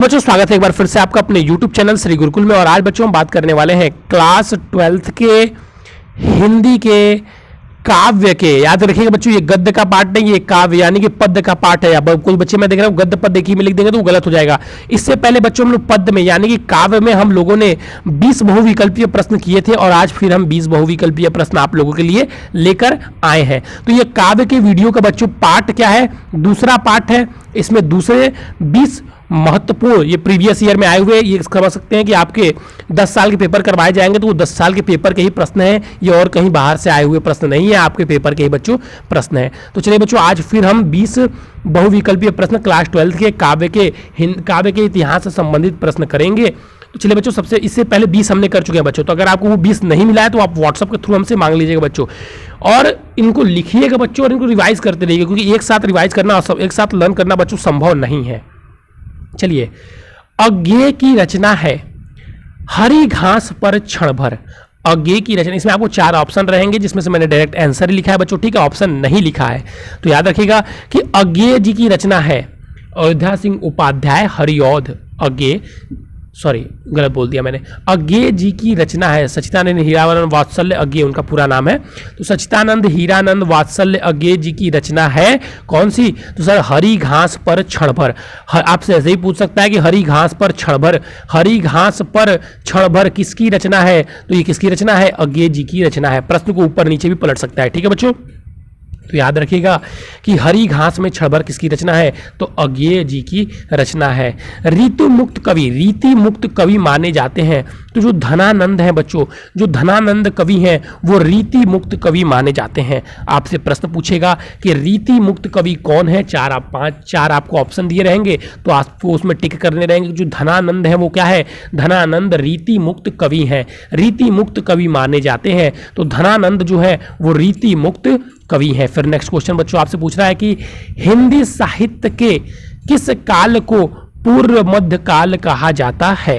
बच्चों स्वागत है एक बार फिर से आपका अपने YouTube चैनल श्री गुरुकुल में। और आज बच्चों हम बात करने वाले हैं क्लास 12th के हिंदी के काव्य के। याद रखिएगा बच्चों, ये गद्य का पार्ट नहीं, ये काव्य यानी कि पद्य का पार्ट है। अब कुछ बच्चे मैं देख रहा हूँ गद्य पद्य की में लिख देंगे तो वो गलत हो जाएगा। इससे पहले बच्चों हम लोग पद्य में यानी कि काव्य में हम लोगों ने 20 बहुविकल्पीय प्रश्न किए थे और आज फिर हम 20 बहुविकल्पीय प्रश्न आप लोगों के लिए लेकर आए हैं। तो ये काव्य के वीडियो का बच्चों पार्ट क्या है, दूसरा पार्ट है। इसमें दूसरे 20 महत्वपूर्ण ये प्रीवियस ईयर में आए हुए ये समझ सकते हैं कि आपके 10 साल के पेपर करवाए जाएंगे तो वो 10 साल के पेपर के ही प्रश्न हैं, ये और कहीं बाहर से आए हुए प्रश्न नहीं है, आपके पेपर के ही बच्चों प्रश्न है। तो चलिए बच्चों आज फिर हम 20 बहुविकल्पीय प्रश्न क्लास 12 के काव्य के इतिहास से संबंधित प्रश्न करेंगे। तो चलिए बच्चों सबसे इससे पहले 20 हमने कर चुके हैं बच्चों, तो अगर आपको वो 20 नहीं मिला है तो आप व्हाट्सएप के थ्रू हमसे मांग लीजिएगा बच्चों और इनको लिखिएगा बच्चों और इनको रिवाइज करते रहिएगा, क्योंकि एक साथ रिवाइज करना और एक साथ लर्न करना बच्चों संभव नहीं है। चलिए, अज्ञेय की रचना है हरी घास पर क्षण भर। अज्ञेय की रचना, इसमें आपको 4 ऑप्शन रहेंगे जिसमें से मैंने डायरेक्ट आंसर ही लिखा है बच्चों, ठीक है, ऑप्शन नहीं लिखा है। तो याद रखिएगा कि अज्ञेय जी की रचना है अयोध्या सिंह उपाध्याय हरिऔध। अज्ञेय सॉरी गलत बोल दिया मैंने, अज्ञेय जी की रचना है सच्चिदानंद हीरानंद वात्सल्य अज्ञेय उनका पूरा नाम है। तो सच्चिदानंद हीरानंद वात्सल्य अज्ञेय जी की रचना है कौन सी, तो सर हरी घास पर क्षण भर। आपसे ऐसे ही पूछ सकता है कि हरी घास पर क्षण भर, हरी घास पर क्षण भर किसकी रचना है, तो ये किसकी रचना है, अज्ञेय जी की रचना है। प्रश्न को ऊपर नीचे भी पलट सकता है, ठीक है बच्चों। तो याद रखिएगा कि हरी घास में क्षण भर किसकी रचना है, तो अज्ञेय जी की रचना है। रीति मुक्त कवि माने जाते हैं। तो जो धनानंद हैं बच्चों, जो धनानंद कवि हैं वो रीति मुक्त कवि माने जाते हैं। आपसे प्रश्न पूछेगा कि रीति मुक्त कवि कौन है, 4 आपको ऑप्शन दिए रहेंगे तो आपको उसमें टिक करने रहेंगे। जो धनानंद है वो क्या है, धनानंद रीति मुक्त कवि हैं, रीति मुक्त कवि माने जाते हैं। तो धनानंद जो है वो रीति मुक्त कवि है। फिर नेक्स्ट क्वेश्चन बच्चों आपसे पूछ रहा है कि हिंदी साहित्य के किस काल को पूर्व मध्य काल कहा जाता है।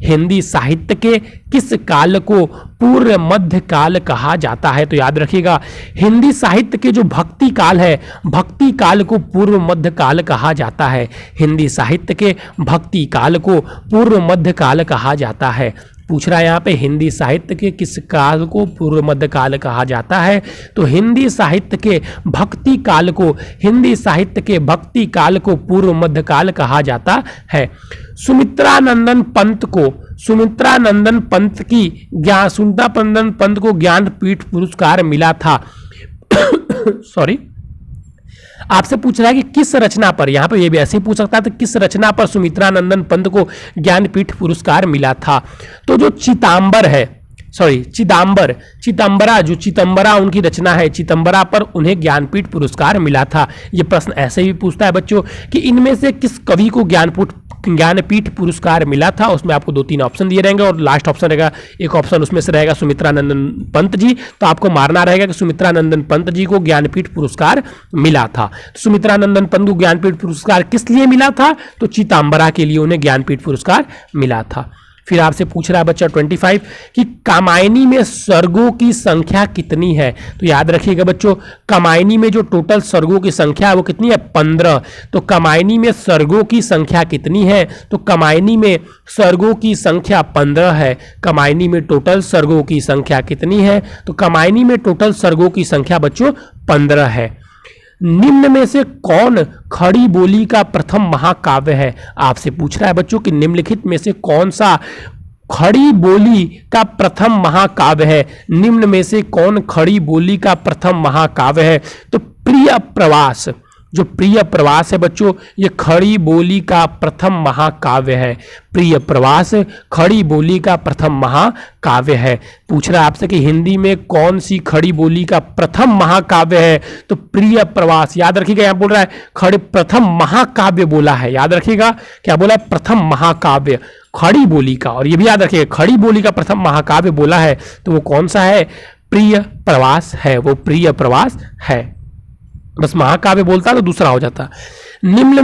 हिंदी साहित्य के किस काल को पूर्व मध्य काल कहा जाता है। तो याद रखिएगा हिंदी साहित्य के जो भक्ति काल है, भक्ति काल को पूर्व मध्य काल कहा जाता है। हिंदी साहित्य के भक्ति काल को पूर्व मध्य काल कहा जाता है। पूछ रहा है यहाँ पे हिंदी साहित्य के किस काल को पूर्व मध्य काल कहा जाता है, तो हिंदी साहित्य के भक्ति काल को, हिंदी साहित्य के भक्ति काल को पूर्व मध्य काल कहा जाता है। सुमित्रानंदन पंत को ज्ञानपीठ पुरस्कार मिला था। सॉरी, आपसे पूछ रहा है कि किस रचना पर, यहां पे ये भी ऐसे ही पूछ सकता है तो किस रचना पर सुमित्रानंदन पंत को ज्ञानपीठ पुरस्कार मिला था। तो जो चिदंबरा उनकी रचना है, चिदंबरा पर उन्हें ज्ञानपीठ पुरस्कार मिला था। यह प्रश्न ऐसे भी पूछता है बच्चों कि इनमें से किस कवि को ज्ञानपीठ पुरस्कार मिला था। उसमें आपको 2-3 ऑप्शन दिए रहेंगे और लास्ट ऑप्शन रहेगा, एक ऑप्शन उसमें से रहेगा सुमित्रानंदन पंत जी। तो आपको मारना रहेगा कि सुमित्रानंदन पंत जी को ज्ञानपीठ पुरस्कार मिला था। तो सुमित्रानंदन पंत को ज्ञानपीठ पुरस्कार किस लिए मिला था, तो चिदंबरा के लिए उन्हें ज्ञानपीठ पुरस्कार मिला था। फिर आपसे पूछ रहा है बच्चा 25 कि कामायनी में सर्गों की संख्या कितनी है। तो याद रखिएगा बच्चों कामायनी में जो टोटल सर्गों की संख्या है वो कितनी है, 15। तो कामायनी में सर्गों की संख्या कितनी है, तो कामायनी में सर्गों की संख्या 15 है। कामायनी में टोटल सर्गों की संख्या कितनी है, तो कामायनी में टोटल सर्गों की संख्या बच्चों 15 है। निम्न में से कौन खड़ी बोली का प्रथम महाकाव्य है। आपसे पूछ रहा है बच्चों कि निम्नलिखित में से कौन सा खड़ी बोली का प्रथम महाकाव्य है। निम्न में से कौन खड़ी बोली का प्रथम महाकाव्य है, तो प्रिय प्रवास, जो प्रिय प्रवास है बच्चों ये खड़ी बोली का प्रथम महाकाव्य है। प्रिय प्रवास खड़ी बोली का प्रथम महाकाव्य है। पूछ रहा है आपसे कि हिंदी में कौन सी खड़ी बोली का प्रथम महाकाव्य है, तो प्रिय प्रवास। याद रखिएगा यहाँ बोल रहा है खड़ी प्रथम महाकाव्य बोला है, याद रखिएगा क्या बोला है, प्रथम महाकाव्य खड़ी बोली का। और ये भी याद रखिएगा खड़ी बोली का प्रथम महाकाव्य बोला है तो वो कौन सा है, प्रिय प्रवास है, वो प्रिय प्रवास है। बस महाकाव्य बोलता तो दूसरा हो जाता। निम्न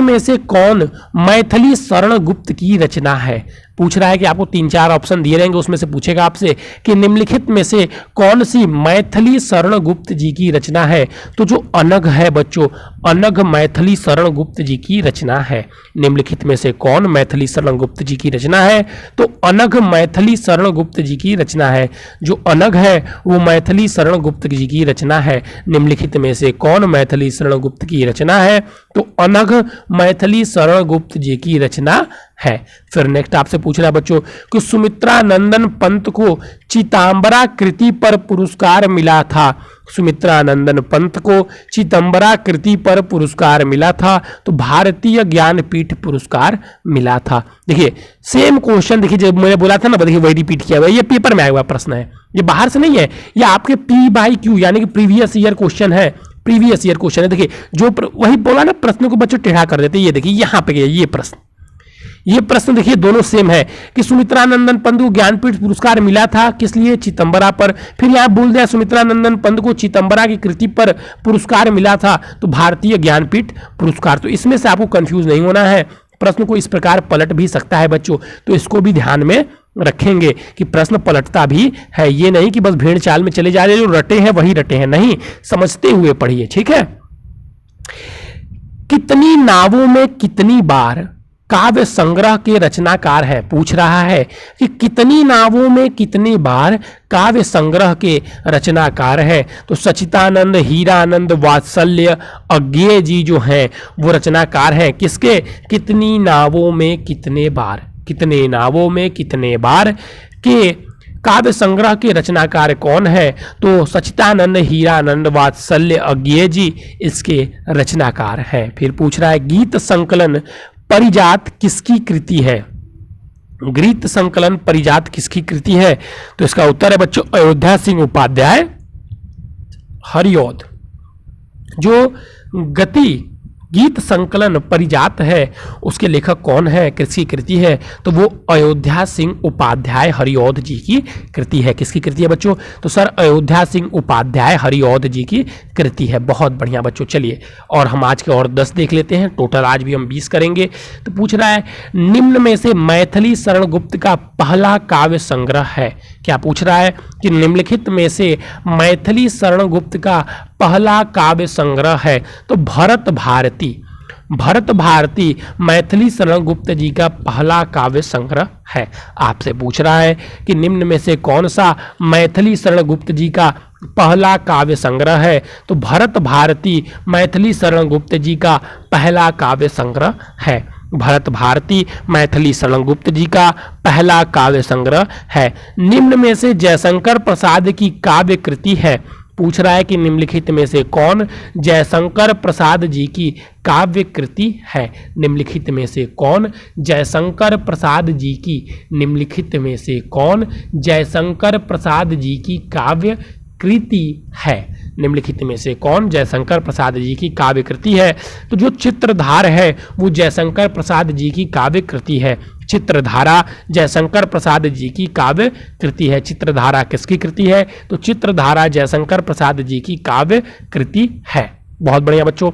में से कौन मैथिली शरण गुप्त की रचना है। पूछ रहा है कि आपको 3-4 ऑप्शन दिए रहेंगे, उसमें से पूछेगा आपसे कि निम्नलिखित में से कौन सी मैथिली शरण गुप्त जी की रचना है। तो जो अनघ है बच्चों, अनघ मैथिली शरण गुप्त जी की रचना है। निम्नलिखित में से कौन मैथिली शरण गुप्त जी की रचना है? तो अनघ मैथिली शरण गुप्त जी की रचना है। जो अनघ है वो मैथिली शरण गुप्त जी की रचना है। निम्नलिखित में से कौन मैथिली शरण गुप्त की रचना है? तो अनघ मैथिली शरण गुप्त जी की रचना है। फिर नेक्स्ट आपसे पूछ रहा है बच्चों कि सुमित्रा नंदन पंत को चितंबरा कृति पर पुरस्कार मिला था। सुमित्रा नंदन पंत को चितंबरा कृति पर पुरस्कार मिला था, तो भारतीय ज्ञानपीठ पुरस्कार मिला था। देखिए सेम क्वेश्चन, देखिए जब मैंने बोला था ना, देखिए वही रिपीट किया हुआ है। ये पेपर में आया हुआ प्रश्न है, ये बाहर से नहीं है, ये आपके P/Q यानी कि प्रीवियस ईयर क्वेश्चन है। प्रीवियस ईयर क्वेश्चन है। देखिए जो वही बोला ना, प्रश्न को बच्चों टेढ़ा कर देते। ये देखिए यहाँ पे ये प्रश्न देखिए दोनों सेम है कि सुमित्रा नंदन पंत को ज्ञानपीठ पुरस्कार मिला था, किस लिए? चितंबरा पर। फिर यहाँ बोल दिया सुमित्रा नंदन पंत को चितंबरा की कृति पर पुरस्कार मिला था, तो भारतीय ज्ञानपीठ पुरस्कार। तो इसमें से आपको कंफ्यूज नहीं होना है, प्रश्न को इस प्रकार पलट भी सकता है बच्चों, तो इसको भी ध्यान में रखेंगे कि प्रश्न पलटता भी है। ये नहीं कि बस भेड़ चाल में चले जा रहे, जो रटे हैं वही रटे हैं, नहीं, समझते हुए पढ़िए, ठीक है। कितनी नावों में कितनी बार काव्य संग्रह के रचनाकार है। पूछ रहा है कि कितनी नावों में कितनी बार काव्य संग्रह के रचनाकार है। तो सचितानंद, हीरानंद, वात्सल्य, अज्ञेय जी जो हैं वो रचनाकार हैं। किसके? कितनी नावों में कितने बार, कितने नावों में कितने बार के काव्य संग्रह के रचनाकार कौन है? तो सचितानंद, हीरानंद, वात्सल्य, अज्ञेय जी इसके रचनाकार हैं। फिर पूछ रहा है गीत संकलन परिजात किसकी कृति है? गीत संकलन परिजात किसकी कृति है? तो इसका उत्तर है बच्चों अयोध्या सिंह उपाध्याय हरिऔध। जो गति गीत संकलन परिजात है उसके लेखक कौन है, किसकी कृति है? तो वो अयोध्या सिंह उपाध्याय हरिऔध जी की कृति है। किसकी कृति है बच्चों? तो सर अयोध्या सिंह उपाध्याय हरिऔध जी की कृति है। बहुत बढ़िया बच्चों, चलिए और हम आज के और 10 देख लेते हैं, टोटल आज भी हम 20 करेंगे। तो पूछ रहा है निम्न में से मैथिली शरण गुप्त का पहला काव्य संग्रह है। क्या पूछ रहा है कि निम्नलिखित में से मैथिली शरण गुप्त का पहला काव्य संग्रह है? तो भरत भारती मैथिली शरण गुप्त जी का पहला काव्य संग्रह है। आपसे पूछ रहा है कि निम्न में से कौन सा मैथिली शरण गुप्त जी का पहला काव्य संग्रह है? तो भरत भारती मैथिली शरण गुप्त जी का पहला काव्य संग्रह है। भरत भारती मैथिली शरण गुप्त जी का पहला काव्य संग्रह है। निम्न में से जयशंकर प्रसाद की काव्य कृति है। पूछ रहा है कि निम्नलिखित में से कौन जयशंकर प्रसाद जी की काव्य कृति है? निम्नलिखित में से कौन जयशंकर प्रसाद जी की, निम्नलिखित में से कौन जयशंकर प्रसाद जी की काव्य कृति है? निम्नलिखित में से कौन जयशंकर प्रसाद जी की काव्य कृति है? तो जो चित्रधार है वो जयशंकर प्रसाद जी की काव्य कृति है। चित्रधारा जयशंकर प्रसाद जी की काव्य कृति है। चित्रधारा किसकी कृति है? तो चित्रधारा जयशंकर प्रसाद जी की काव्य कृति है। बहुत बढ़िया बच्चों।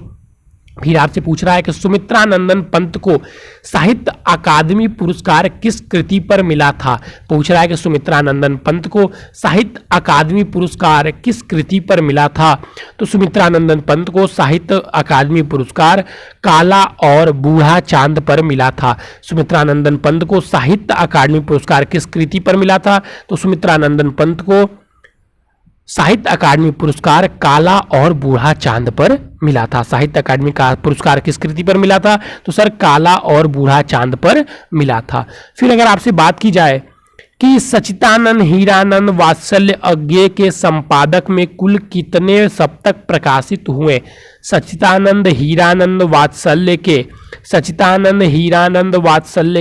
फिर आपसे पूछ रहा है कि सुमित्रा नंदन पंत को साहित्य अकादमी पुरस्कार किस कृति पर मिला था? पूछ रहा है कि सुमित्रा नंदन पंत को साहित्य अकादमी पुरस्कार किस कृति पर मिला था? तो सुमित्रा नंदन पंत को साहित्य अकादमी पुरस्कार काला और बूढ़ा चांद पर मिला था। सुमित्रा नंदन पंत को साहित्य अकादमी पुरस्कार किस कृति पर मिला था? तो सुमित्रा नंदन पंत को साहित्य अकादमी पुरस्कार काला और बूढ़ा चांद पर मिला था। साहित्य अकादमी का पुरस्कार किस कृति पर मिला था? तो सर काला और बूढ़ा चांद पर मिला था। फिर अगर आपसे बात की जाए कि सचितानंद, हीरानंद, वात्सल्य, अज्ञेय के संपादक में कुल कितने सप्तक प्रकाशित हुए? सचितानंद, हीरानंद, वात्सल्य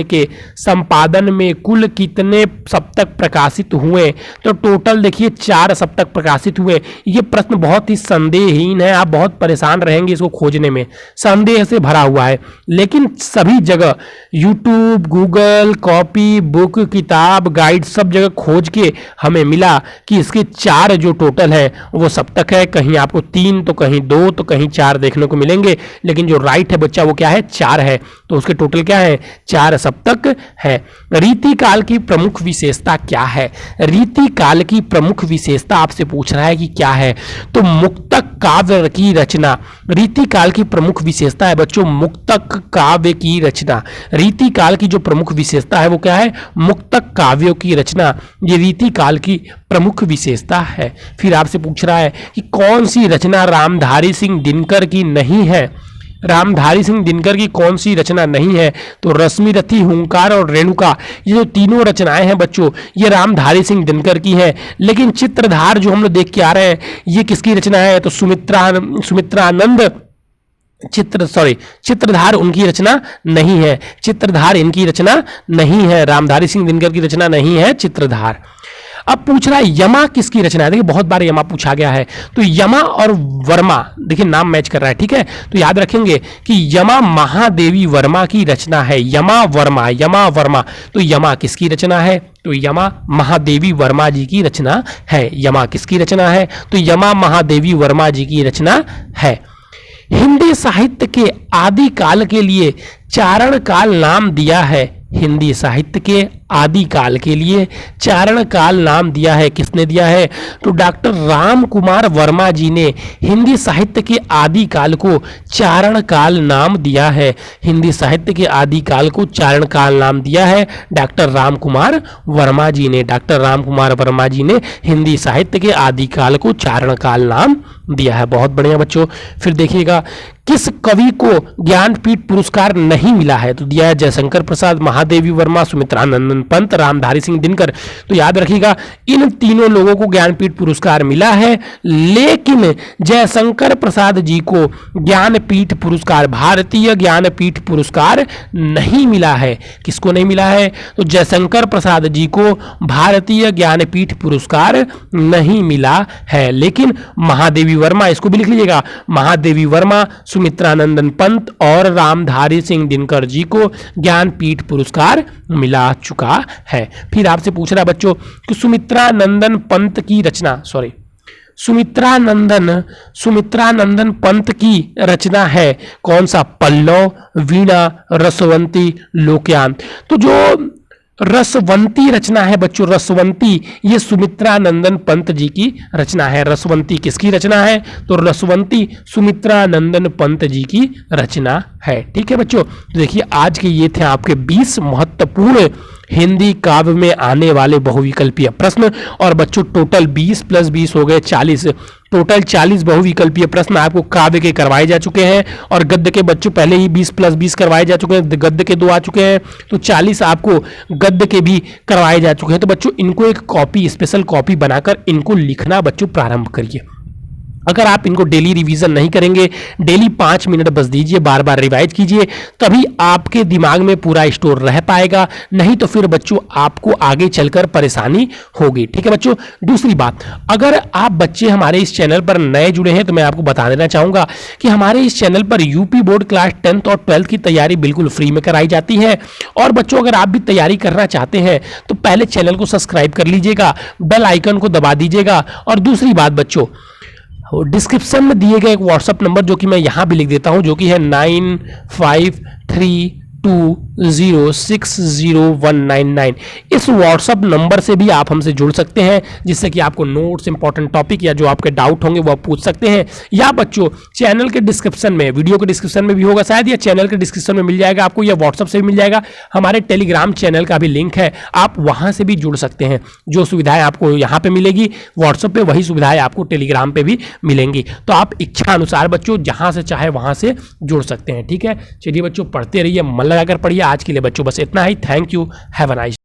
के संपादन में कुल कितने सप्तक प्रकाशित हुए? तो टोटल देखिए 4 सप्तक प्रकाशित हुए। ये प्रश्न बहुत ही संदेहहीन है, आप बहुत परेशान रहेंगे इसको खोजने में, संदेह से भरा हुआ है। लेकिन सभी जगह यूट्यूब, गूगल, कॉपी, बुक, किताब, गाइड सब जगह खोज के हमें मिला कि इसके 4 जो टोटल है वो सप्तक है। कहीं आपको 3 तो कहीं 2 तो कहीं 4 देखने को मिलेंगे, लेकिन जो राइट है बच्चा वो क्या है? 4 4 है, तो उसके टोटल क्या है, 4 सप्तक है। रीति काल की प्रमुख विशेषता क्या है? रीति काल की प्रमुख विशेषता आपसे पूछ रहा है कि क्या है, तो मुक्तक काव्य की रचना रीति काल की प्रमुख विशेषता है बच्चों, मुक्तक काव्य की रचना। रीति काल की जो प्रमुख विशेषता है वो क्या है, मुक्तक काव्यों की रचना, ये रीति काल की प्रमुख विशेषता है। फिर आपसे पूछ रहा है कि कौन सी रचना रामधारी सिंह दिनकर की नहीं है? रामधारी सिंह दिनकर की कौन सी रचना नहीं है, तो रश्मिरथी, हुंकार और रेणुका, ये जो तीनों रचनाएं हैं बच्चों, ये रामधारी सिंह दिनकर की है। लेकिन चित्रधार जो हम लोग देख के आ रहे हैं, ये किसकी रचना है, तो सुमित्रानंद चित्रधार उनकी रचना नहीं है, चित्रधार इनकी रचना नहीं है, रामधारी सिंह दिनकर की रचना नहीं है चित्रधार। अब पूछ रहा है यमा किसकी रचना है? देखिए बहुत बार यमा पूछा गया है, तो यमा और वर्मा, देखिए नाम मैच कर रहा है, ठीक है, तो याद रखेंगे कि यमा महादेवी वर्मा की रचना है। यमा वर्मा, तो यमा किसकी रचना है, तो यमा महादेवी वर्मा जी की रचना है। यमा किसकी रचना है, तो यमा महादेवी वर्मा जी की रचना है। हिंदी साहित्य के आदि काल के लिए चारण काल नाम दिया है। हिंदी साहित्य के आदि काल के लिए चारण काल नाम दिया है, किसने दिया है, तो डॉक्टर राम कुमार वर्मा जी ने हिंदी साहित्य के आदि काल को चारण काल नाम दिया है। हिंदी साहित्य के आदि काल को चारण काल नाम दिया है डॉक्टर राम कुमार वर्मा जी ने। डॉक्टर राम कुमार वर्मा जी ने हिंदी साहित्य के आदि काल को चारण काल नाम दिया है। बहुत बढ़िया बच्चों। फिर देखिएगा किस कवि को ज्ञानपीठ पुरस्कार नहीं मिला है, तो दिया है जयशंकर प्रसाद, महादेवी वर्मा, सुमित्रानंदन पंत, रामधारी सिंह दिनकर। तो याद रखिएगा इन तीनों लोगों को ज्ञानपीठ पुरस्कार मिला है, लेकिन जयशंकर प्रसाद जी को ज्ञानपीठ पुरस्कार, भारतीय ज्ञानपीठ पुरस्कार नहीं मिला है। किसको नहीं मिला है, तो जयशंकर प्रसाद जी को भारतीय ज्ञानपीठ पुरस्कार नहीं मिला है, लेकिन महादेवी वर्मा, इसको भी लिख लीजिएगा, महादेवी वर्मा, सुमित्रानंदन पंत और रामधारी सिंह दिनकर जी को ज्ञानपीठ पुरस्कार मिला चुका है। फिर आपसे पूछ रहा है बच्चों कि सुमित्रानंदन पंत की रचना, सुमित्रानंदन पंत की रचना है कौन सा, पल्लव, वीणा, रसवंती, लोकयान। तो जो रसवंती रचना है बच्चों, रसवंती, ये सुमित्रानंदन पंत जी की रचना है। रसवंती किसकी रचना है, तो रसवंती सुमित्रानंदन पंत जी की रचना है। ठीक है बच्चों, तो देखिए आज के ये थे आपके 20 महत्वपूर्ण हिंदी काव्य में आने वाले बहुविकल्पीय प्रश्न। और बच्चों टोटल 20 + 20 हो गए 40, टोटल 40 बहुविकल्पीय प्रश्न आपको काव्य के करवाए जा चुके हैं। और गद्य के बच्चों पहले ही 20 + 20 करवाए जा चुके हैं, गद्य के 2 आ चुके हैं, तो 40 आपको गद्य के भी करवाए जा चुके हैं। तो बच्चों इनको एक कॉपी, स्पेशल कॉपी बनाकर इनको लिखना बच्चों प्रारंभ करिए। अगर आप इनको डेली रिवीजन नहीं करेंगे, डेली 5 मिनट बस दीजिए, बार बार रिवाइज कीजिए, तभी आपके दिमाग में पूरा स्टोर रह पाएगा। नहीं तो फिर बच्चों आपको आगे चलकर परेशानी होगी। ठीक है बच्चों। दूसरी बात, अगर आप बच्चे हमारे इस चैनल पर नए जुड़े हैं तो मैं आपको बता देना चाहूंगा कि हमारे इस चैनल पर यूपी बोर्ड क्लास 10th और 12th की तैयारी बिल्कुल फ्री में कराई जाती है। और बच्चों अगर आप भी तैयारी करना चाहते हैं तो पहले चैनल को सब्सक्राइब कर लीजिएगा, बेल आइकन को दबा दीजिएगा। और दूसरी बात बच्चों, डिस्क्रिप्शन में दिए गए एक व्हाट्सएप नंबर जो कि मैं यहां भी लिख देता हूं, जो कि है 9532060199। इस व्हाट्सएप नंबर से भी आप हमसे जुड़ सकते हैं, जिससे कि आपको नोट्स, इंपॉर्टेंट टॉपिक या जो आपके डाउट होंगे वो आप पूछ सकते हैं। या बच्चों चैनल के डिस्क्रिप्शन में, वीडियो के डिस्क्रिप्शन में भी होगा शायद, या चैनल के डिस्क्रिप्शन में मिल जाएगा आपको, या व्हाट्सएप से भी मिल जाएगा। हमारे टेलीग्राम चैनल का भी लिंक है, आप वहां से भी जुड़ सकते हैं। जो सुविधाएं आपको यहाँ पे मिलेगी व्हाट्सएप पे, वही सुविधाएं आपको टेलीग्राम पे भी मिलेंगी। तो आप इच्छा अनुसार बच्चों जहां से चाहे वहां से जुड़ सकते हैं। ठीक है, चलिए बच्चों पढ़ते रहिए, मन लगाकर पढ़िए। आज के लिए बच्चों बस इतना ही। Thank you, have a nice